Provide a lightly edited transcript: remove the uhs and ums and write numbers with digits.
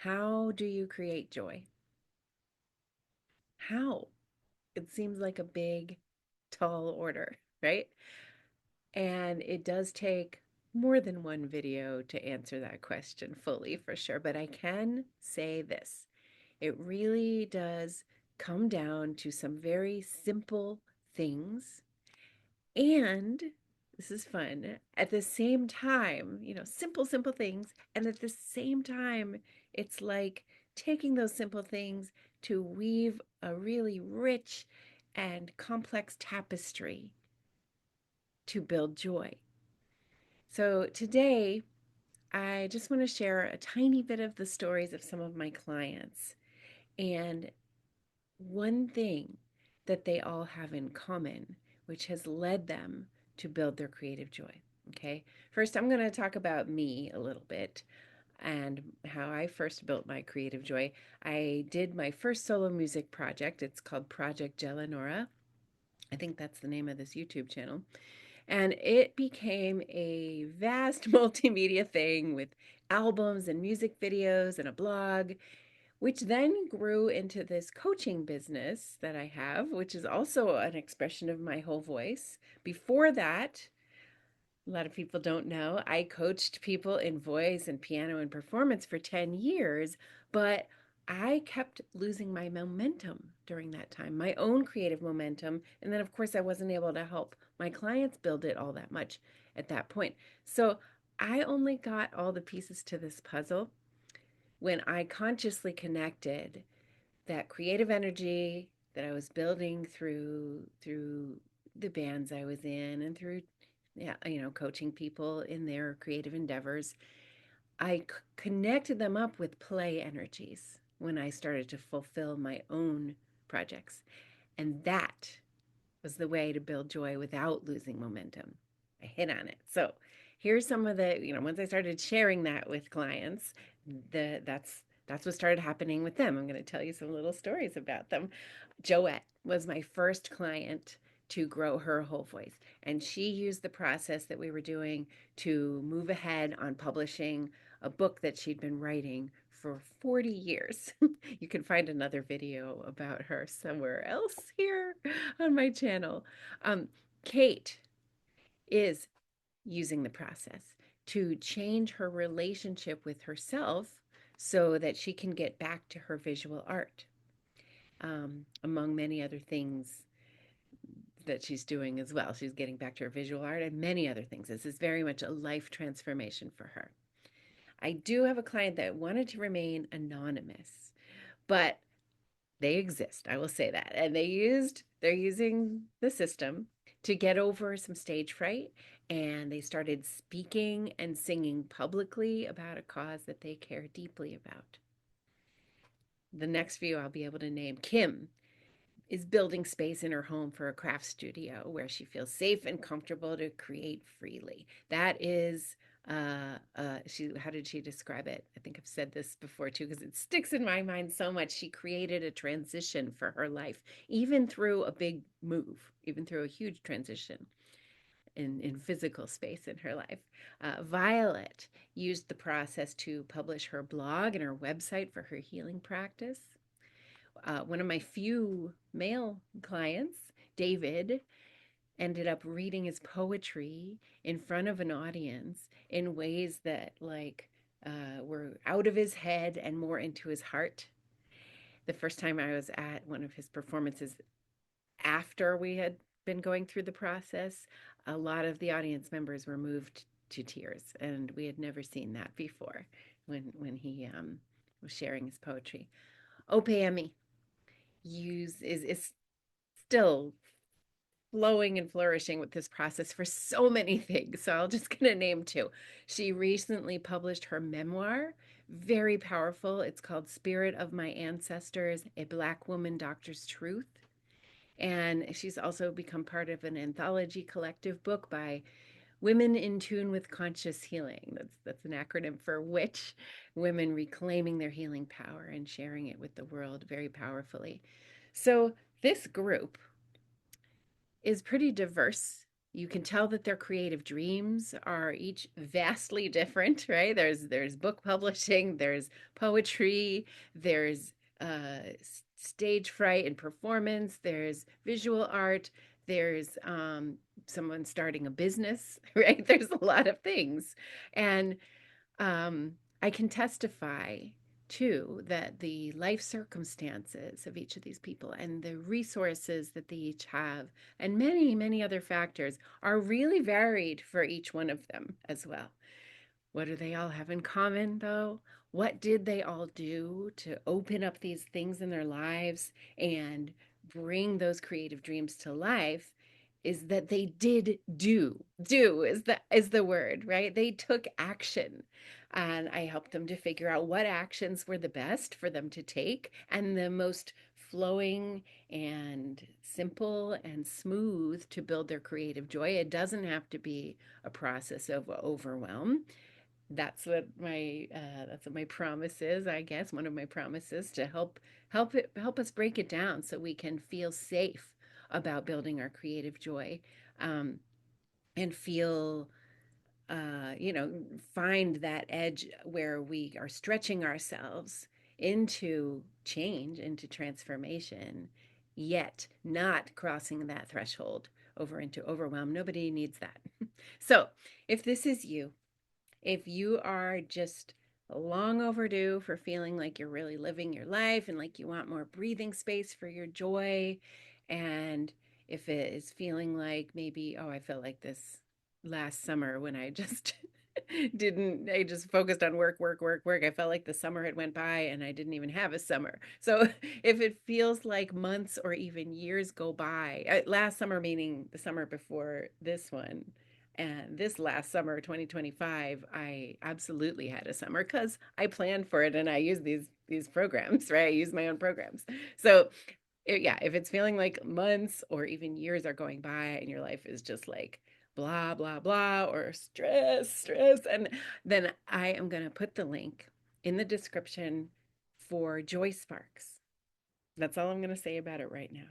How do you create joy? How? It seems like a big, tall order, right? And it does take more than one video to answer that question fully, for sure. But I can say this, it really does come down to some very simple things. And this is fun. At the same time, simple, simple things. And at the same time, it's like taking those simple things to weave a really rich and complex tapestry to build joy. So today, I just want to share a tiny bit of the stories of some of my clients. And one thing that they all have in common, which has led them to build their creative joy. Okay. First, I'm going to talk about me a little bit and how I first built my creative joy. I did my first solo music project. It's called Project Gelanora. I think that's the name of this YouTube channel. And it became a vast multimedia thing with albums and music videos and a blog, which then grew into this coaching business that I have, which is also an expression of my whole voice. Before that, a lot of people don't know, I coached people in voice and piano and performance for 10 years, but I kept losing my momentum during that time, my own creative momentum. And then, of course, I wasn't able to help my clients build it all that much at that point. So I only got all the pieces to this puzzle when I consciously connected that creative energy that I was building through the bands I was in and through, yeah, coaching people in their creative endeavors. I connected them up with play energies when I started to fulfill my own projects. And that was the way to build joy without losing momentum. I hit on it. So here's some of the, once I started sharing that with clients, that's what started happening with them. I'm going to tell you some little stories about them. Joette was my first client to grow her whole voice. And she used the process that we were doing to move ahead on publishing a book that she'd been writing for 40 years. You can find another video about her somewhere else here on my channel. Um, Kate is using the process to change her relationship with herself so that she can get back to her visual art, among many other things that she's doing as well. She's getting back to her visual art and many other things. This is very much a life transformation for her. I do have a client that wanted to remain anonymous, but they exist. I will say that. And they're using the system to get over some stage fright. And they started speaking and singing publicly about a cause that they care deeply about. The next few I'll be able to name. Kim is building space in her home for a craft studio where she feels safe and comfortable to create freely. That is, how did she describe it? I think I've said this before too, because it sticks in my mind so much. She created a transition for her life, even through a big move, even through a huge transition in physical space in her life. Violet used the process to publish her blog and her website for her healing practice. One of my few male clients, David, ended up reading his poetry in front of an audience in ways that were out of his head and more into his heart. The first time I was at one of his performances after we had been going through the process, a lot of the audience members were moved to tears, and we had never seen that before when he was sharing his poetry. OPME is still flowing and flourishing with this process for so many things. So I'll just gonna name two. She recently published her memoir, very powerful. It's called Spirit of My Ancestors, A Black Woman Doctor's Truth. And she's also become part of an anthology collective book by Women in Tune with Conscious Healing. That's an acronym for which, women reclaiming their healing power and sharing it with the world very powerfully. So this group is pretty diverse You can tell that their creative dreams are each vastly different, right? There's book publishing, there's poetry, there's stage fright and performance, there's visual art, there's someone starting a business, right? There's a lot of things. And I can testify too that the life circumstances of each of these people and the resources that they each have, and many, many other factors, are really varied for each one of them as well. What do they all have in common, though? What did they all do to open up these things in their lives and bring those creative dreams to life? Is that they did do. Do is the word, right? They took action. And I helped them to figure out what actions were the best for them to take and the most flowing and simple and smooth to build their creative joy. It doesn't have to be a process of overwhelm. That's what my promise is, I guess. One of my promises to help us break it down so we can feel safe about building our creative joy, um, and feel you know, find that edge where we are stretching ourselves into change, into transformation, yet not crossing that threshold over into overwhelm. Nobody needs that. So if this is you, if you are just long overdue for feeling like you're really living your life and like you want more breathing space for your joy, and if it is feeling like maybe, oh, I felt like this last summer when I just I just focused on work, work, work, work. I felt like the summer had went by and I didn't even have a summer. So if it feels like months or even years go by, last summer meaning the summer before this one, and this last summer, 2025, I absolutely had a summer because I planned for it and I use these programs, right? I use my own programs. So yeah, if it's feeling like months or even years are going by and your life is just like blah, blah, blah, or stress, stress, and then I am going to put the link in the description for JoySparks. That's all I'm going to say about it right now.